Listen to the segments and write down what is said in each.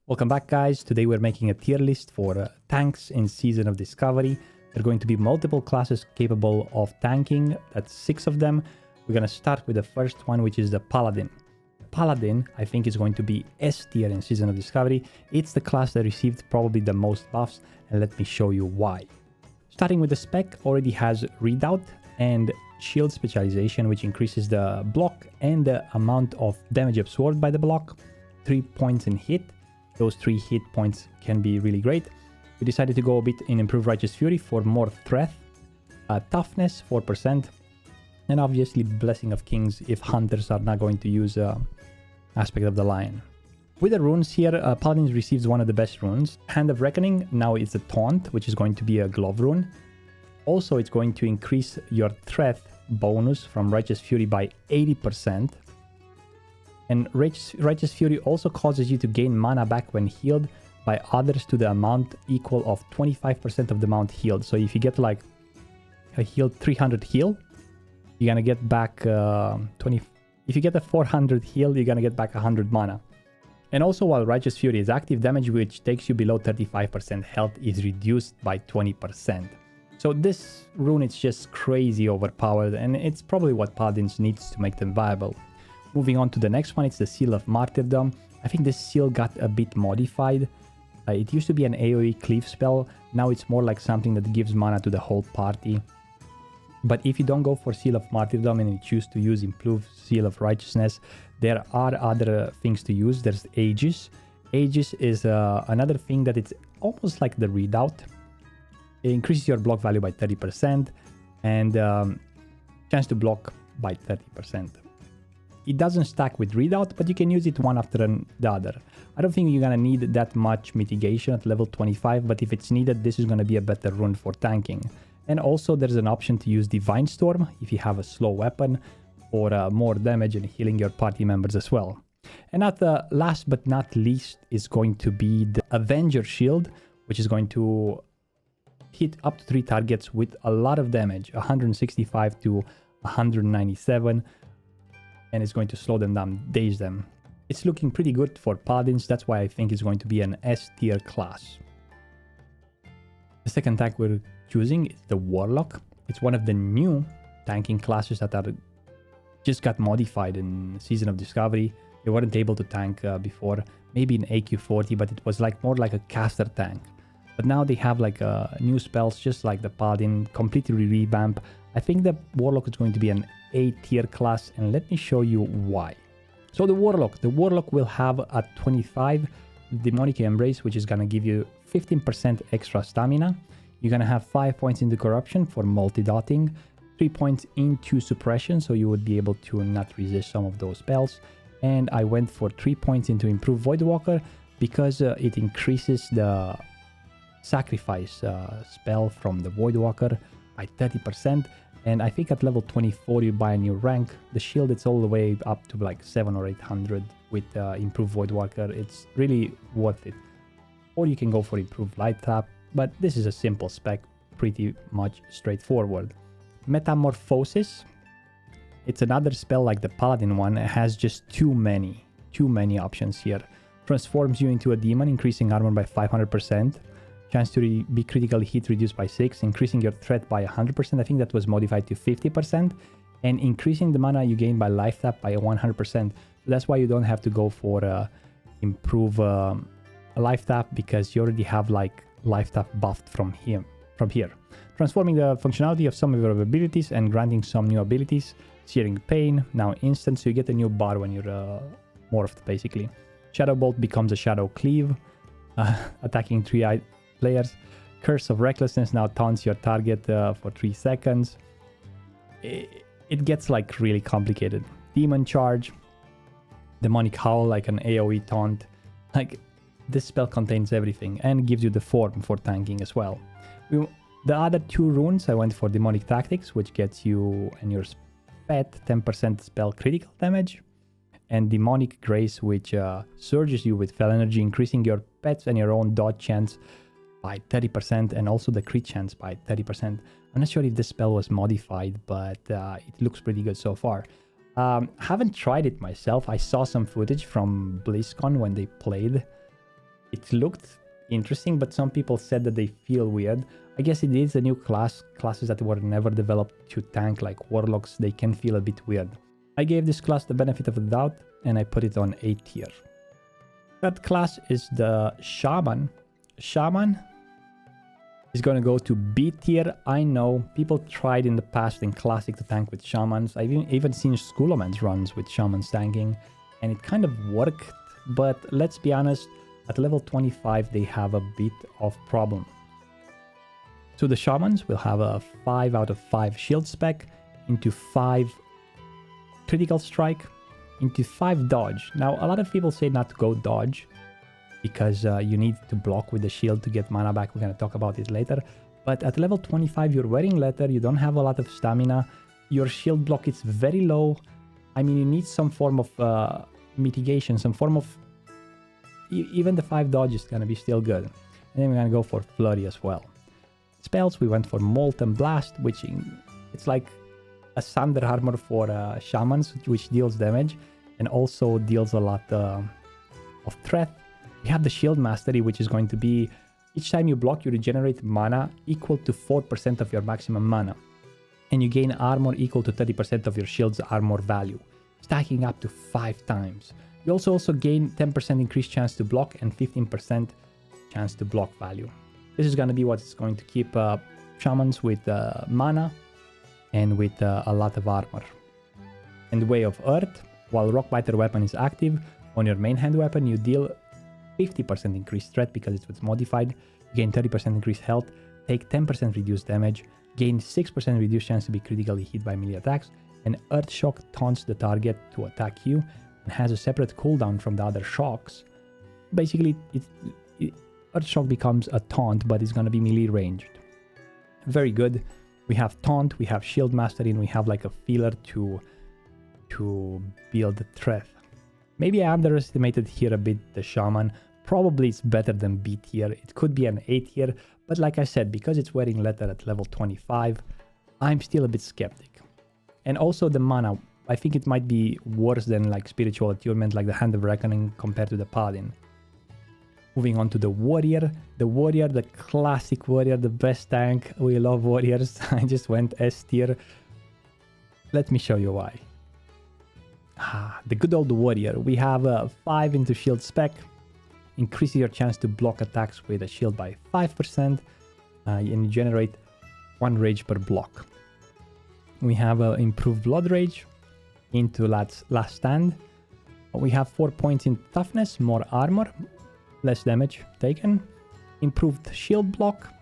Welcome back, guys. Today we're making a tier list for tanks in Season of Discovery. There are going to be multiple classes capable of tanking. That's 6 of them. We're going to start with the first one, which is the Paladin. Paladin, I think, is going to be S tier in Season of Discovery. It's the class that received probably the most buffs, and let me show you why. Starting with the spec, already has Redoubt and Shield specialization, which increases the block and the amount of damage absorbed by the block. 3 points in hit. Those 3 hit points can be really great. We decided to go a bit in Improved Righteous Fury for more threat, toughness 4%, and obviously Blessing of Kings if hunters are not going to use Aspect of the Lion. With the runes here, Paladin receives one of the best runes. Hand of Reckoning, now it's a taunt, which is going to be a glove rune. Also, it's going to increase your threat bonus from Righteous Fury by 80%. And Righteous Fury also causes you to gain mana back when healed by others to the amount equal of 25% of the amount healed. So if you get like a healed 300 heal, you're gonna get back 20. If you get a 400 heal, you're gonna get back 100 mana. And also, while Righteous Fury is active, damage which takes you below 35% health is reduced by 20%. So this rune is just crazy overpowered, and it's probably what Paladins needs to make them viable. Moving on to the next one, it's the Seal of Martyrdom. I think this seal got a bit modified. It used to be an AoE cleave spell. Now it's more like something that gives mana to the whole party. But if you don't go for Seal of Martyrdom and you choose to use Improved Seal of Righteousness, there are other things to use. There's Aegis. Aegis is another thing that it's almost like the Redoubt. It increases your block value by 30% and chance to block by 30%. It doesn't stack with Redoubt, but you can use it one after the other. I don't think you're gonna need that much mitigation at level 25, but if it's needed, this is gonna be a better rune for tanking. And also there's an option to use Divine Storm if you have a slow weapon for more damage and healing your party members as well. And at the last but not least is going to be the Avenger Shield, which is going to hit up to 3 targets with a lot of damage, 165 to 197. And it's going to slow them down, daze them. It's looking pretty good for Paladins, that's why I think it's going to be an S tier class. The second tank we're choosing is the Warlock. It's one of the new tanking classes that are just got modified in Season of Discovery. They weren't able to tank before, maybe in AQ40, but it was like more like a caster tank. But now they have like new spells, just like the Paladin, completely revamp. I think the Warlock is going to be an A tier class, and let me show you why. So the Warlock will have a 25 Demonic Embrace, which is going to give you 15% extra stamina. You're going to have 5 points into Corruption for multi-dotting, 3 points into Suppression, so you would be able to not resist some of those spells. And I went for 3 points into Improved Voidwalker because it increases the Sacrifice spell from the Voidwalker by 30%. And I think at level 24 you buy a new rank. The shield, it's all the way up to like 700 or 800 with Improved Voidwalker. It's really worth it. Or you can go for Improved Light Tap, but this is a simple spec, pretty much straightforward. Metamorphosis, it's another spell like the Paladin one. It has just too many options here. Transforms you into a demon, increasing armor by 500%. Chance to be critically hit reduced by 6, increasing your threat by 100%. I think that was modified to 50%. And increasing the mana you gain by life tap by 100%. So that's why you don't have to go for improve life tap, because you already have like life tap buffed from here. Transforming the functionality of some of your abilities and granting some new abilities. Searing Pain, now instant, so you get a new bar when you're morphed basically. Shadow Bolt becomes a Shadow Cleave, attacking 3 players. Curse of Recklessness now taunts your target for 3 seconds. It gets like really complicated. Demon Charge, Demonic Howl, like an AoE taunt. Like this spell contains everything and gives you the form for tanking as well. The other 2 runes, I went for Demonic Tactics, which gets you and your pet 10% spell critical damage, and Demonic Grace, which surges you with Fell Energy, increasing your pets and your own dodge chance by 30% and also the crit chance by 30%. I'm not sure if this spell was modified, but it looks pretty good so far. Haven't tried it myself. I saw some footage from BlizzCon when they played It looked interesting, but some people said that they feel weird. I guess it is a new classes that were never developed to tank, like Warlocks. They can feel a bit weird. I gave this class the benefit of the doubt, and I put it on A tier. Third class is the Shaman. Shaman is going to go to B tier. I know people tried in the past in Classic to tank with Shamans. I've even seen Schoolman's runs with Shamans tanking, and it kind of worked. But let's be honest, at level 25, they have a bit of problem. So the Shamans will have a 5 out of 5 shield spec, into 5 critical strike, into 5 dodge. Now, a lot of people say not to go dodge because you need to block with the shield to get mana back. We're going to talk about it later. But at level 25, you're wearing leather, you don't have a lot of stamina, your shield block is very low. I mean, you need some form of mitigation, some form of... Even the 5 dodge is going to be still good. And then we're going to go for Flurry as well. Spells, we went for Molten Blast, which it's like a Thunder Armor for Shamans, which deals damage and also deals a lot of threat. We have the Shield Mastery, which is going to be each time you block, you regenerate mana equal to 4% of your maximum mana. And you gain armor equal to 30% of your shield's armor value, stacking up to 5 times. You also gain 10% increased chance to block and 15% chance to block value. This is going to be what's going to keep Shamans with mana and with a lot of armor. In the Way of Earth, while Rockbiter weapon is active, on your main hand weapon you deal 50% increased threat because it was modified, you gain 30% increased health, take 10% reduced damage, gain 6% reduced chance to be critically hit by melee attacks, and Earth Shock taunts the target to attack you and has a separate cooldown from the other shocks. Basically, Earth Shock becomes a taunt, but it's going to be melee ranged. Very good. We have Taunt, we have Shield Mastery, and we have like a feeler to build the threat. Maybe I underestimated here a bit the Shaman. Probably it's better than B tier. It could be an A tier, but like I said, because it's wearing leather at level 25, I'm still a bit skeptic. And also the mana, I think it might be worse than like Spiritual Attunement, like the Hand of Reckoning compared to the Paladin. Moving on to the Warrior. The Warrior, the classic Warrior, the best tank. We love Warriors. I just went S tier. Let me show you why. The good old Warrior. We have a 5 into shield spec. Increases your chance to block attacks with a shield by 5%. And you generate 1 rage per block. We have improved Blood Rage into Last Stand. We have 4 points in toughness, more armor, less damage taken. Improved shield block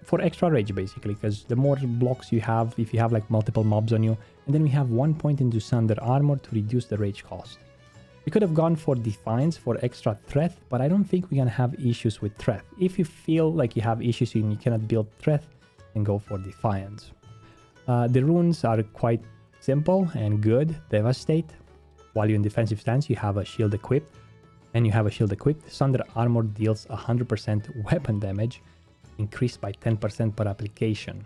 for extra rage basically, because the more blocks you have, if you have like multiple mobs on you. And then we have 1 point into Thunder Armor to reduce the rage cost. We could have gone for Defiance for extra threat, but I don't think we're gonna have issues with threat. If you feel like you have issues and you cannot build threat, then go for Defiance. The runes are quite simple and good. Devastate. While you're in defensive stance, you have a shield equipped. And you have a shield equipped. Thunder Armor deals 100% weapon damage, increased by 10% per application.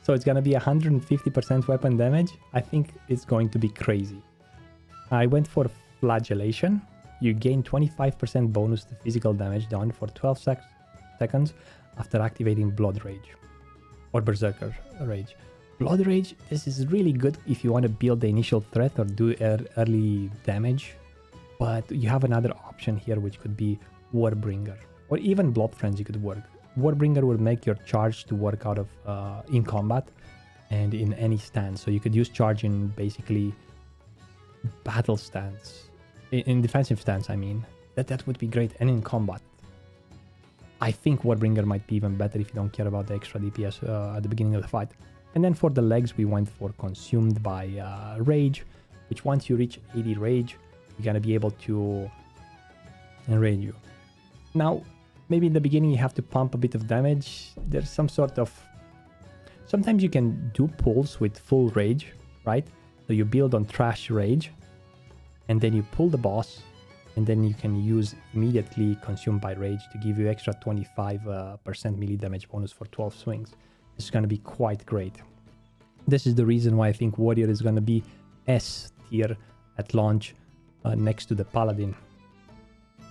So it's gonna be 150% weapon damage. I think it's going to be crazy. I went for Flagellation. You gain 25% bonus to physical damage done for 12 seconds after activating Blood Rage or Berserker Rage. Blood Rage, this is really good if you want to build the initial threat or do early damage, but you have another option here which could be Warbringer, or even Blood Frenzy could work. Warbringer will make your charge to work out of in combat and in any stance, so you could use charge in basically battle stance, in defensive stance I mean. That would be great, and in combat. I think Warbringer might be even better if you don't care about the extra DPS at the beginning of the fight. And then for the legs, we went for Consumed by Rage, which once you reach 80 Rage, you're going to be able to enrage you. Now, maybe in the beginning you have to pump a bit of damage. There's some sort of... Sometimes you can do pulls with full Rage, right? So you build on Trash Rage, and then you pull the boss, and then you can use immediately Consumed by Rage to give you extra 25% melee damage bonus for 12 swings. It's going to be quite great. This is the reason why I think Warrior is going to be S tier at launch. next to the Paladin.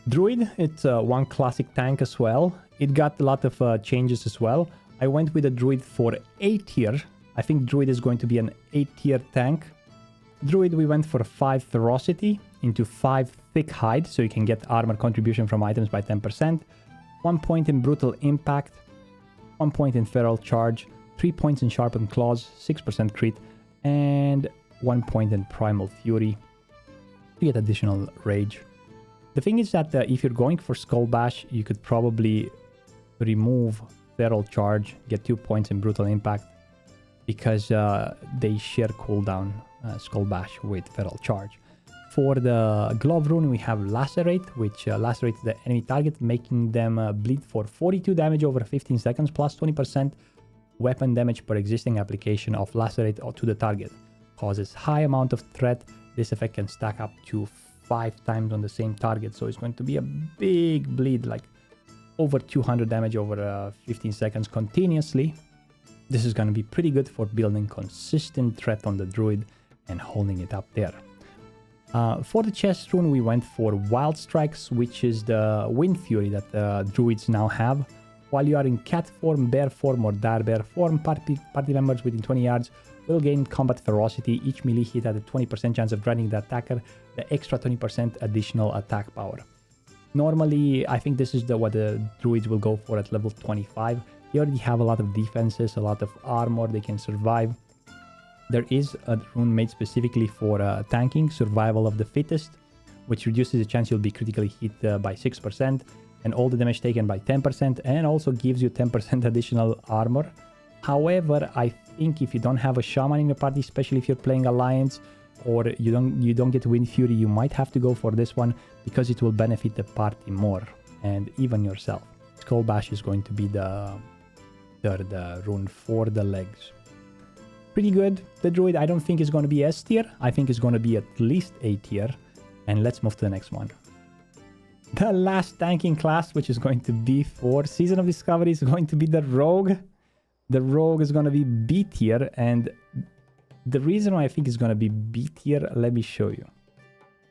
Druid, it's one classic tank as well. It got a lot of changes as well. I went with a Druid for A tier. I think Druid is going to be an A tier tank. Druid, we went for 5 ferocity into 5 thick hide, so you can get armor contribution from items by 10%. 1 point in brutal impact, 1 point in feral charge, 3 points in sharpened claws, 6% crit, and 1 point in primal fury to get additional rage. The thing is that if you're going for Skull Bash, you could probably remove feral charge, get 2 points in brutal impact, because they share cooldown, Skull Bash with feral charge. For the glove rune, we have Lacerate, which lacerates the enemy target, making them bleed for 42 damage over 15 seconds, plus 20% weapon damage per existing application of Lacerate to the target. Causes high amount of threat. This effect can stack up to 5 times on the same target, so it's going to be a big bleed, like over 200 damage over 15 seconds continuously. This is going to be pretty good for building consistent threat on the Druid and holding it up there. For the chest rune, we went for Wild Strikes, which is the Wind Fury that the Druids now have. While you are in cat form, bear form, or dire bear form, party members within 20 yards will gain combat ferocity. Each melee hit at a 20% chance of granting the attacker the extra 20% additional attack power. Normally, I think this is what the Druids will go for at level 25. They already have a lot of defenses, a lot of armor, they can survive. There is a rune made specifically for tanking, Survival of the Fittest, which reduces the chance you'll be critically hit by 6% and all the damage taken by 10%, and also gives you 10% additional armor. However, I think if you don't have a Shaman in your party, especially if you're playing Alliance, or you don't get Wind Fury, you might have to go for this one because it will benefit the party more and even yourself. Skull Bash is going to be the third rune for the legs. Pretty good. The Druid, I don't think is going to be S tier. I think it's going to be at least A tier. And let's move to the next one. The last tanking class, which is going to be for Season of Discovery, is going to be the Rogue. The Rogue is going to be B tier, and the reason why I think it's going to be B tier, let me show you.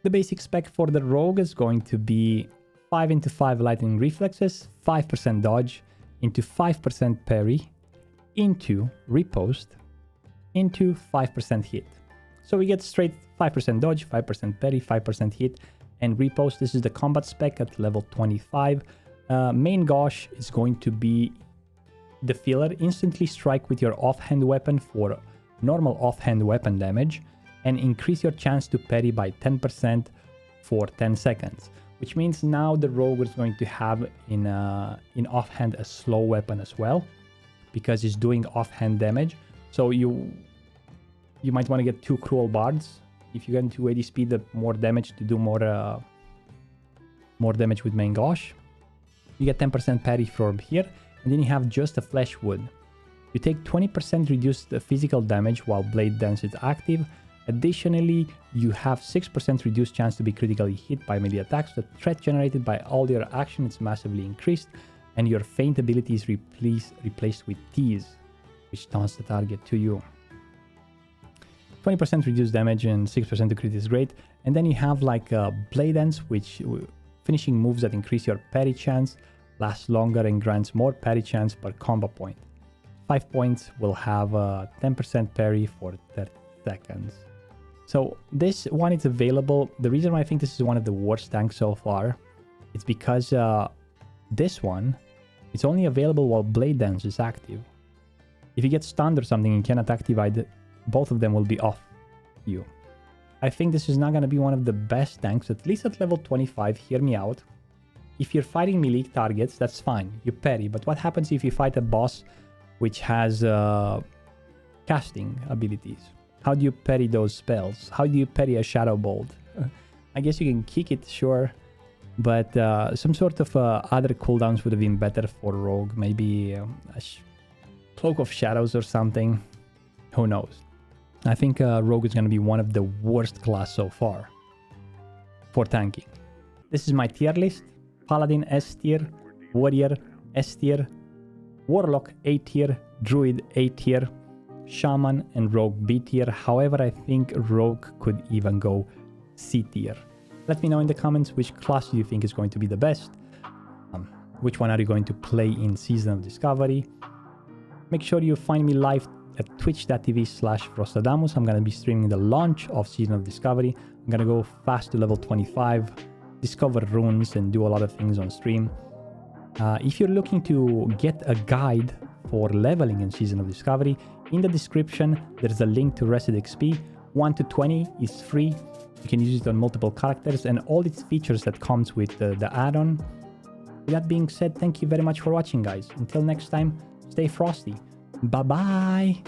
The basic spec for the Rogue is going to be 5 into 5 lightning reflexes, 5% dodge, into 5% parry, into riposte, into 5% hit. So we get straight 5% dodge, 5% parry, 5% hit, and riposte. This is the combat spec at level 25. Main gauche is going to be the filler. Instantly strike with your offhand weapon for normal offhand weapon damage, and increase your chance to parry by 10% for 10 seconds. Which means now the Rogue is going to have in offhand a slow weapon as well, because it's doing offhand damage. So you might want to get 2 Cruel Bards. If you get 280 speed, the more damage to do more damage with main gauche. You get 10% parry from here, and then you have just a Flesh Wood. You take 20% reduced physical damage while Blade Dance is active. Additionally, you have 6% reduced chance to be critically hit by melee attacks. The threat generated by all your action is massively increased, and your feint ability is replaced with Tease, which taunts the target to you. 20% reduced damage and 6% to crit is great. And then you have like Blade Dance, which finishing moves that increase your parry chance, lasts longer, and grants more parry chance per combo point. 5 points will have 10% parry for 30 seconds. So this one is available. The reason why I think this is one of the worst tanks so far, it's because this one, it's only available while Blade Dance is active. If you get stunned or something and cannot activate it, both of them will be off you. I think this is not going to be one of the best tanks, at least at level 25, hear me out. If you're fighting melee targets, that's fine, you parry. But what happens if you fight a boss which has casting abilities? How do you parry those spells? How do you parry a Shadow Bolt? I guess you can kick it, sure. But some sort of other cooldowns would have been better for Rogue. Maybe a Cloak of Shadows or something. Who knows? I think Rogue is going to be one of the worst class so far for tanking. This is my tier list. Paladin S tier, Warrior S tier, Warlock A tier, Druid A tier, Shaman and Rogue B tier. However, I think Rogue could even go C tier. Let me know in the comments which class you think is going to be the best. Which one are you going to play in Season of Discovery? Make sure you find me live at twitch.tv/Frostadamus. I'm going to be streaming the launch of Season of Discovery. I'm going to go fast to level 25, discover runes, and do a lot of things on stream. If you're looking to get a guide for leveling in Season of Discovery, in the description there's a link to Reset XP. 1 to 20 is free. You can use it on multiple characters and all its features that comes with the add-on. With that being said, thank you very much for watching, guys. Until next time, stay frosty. Bye-bye!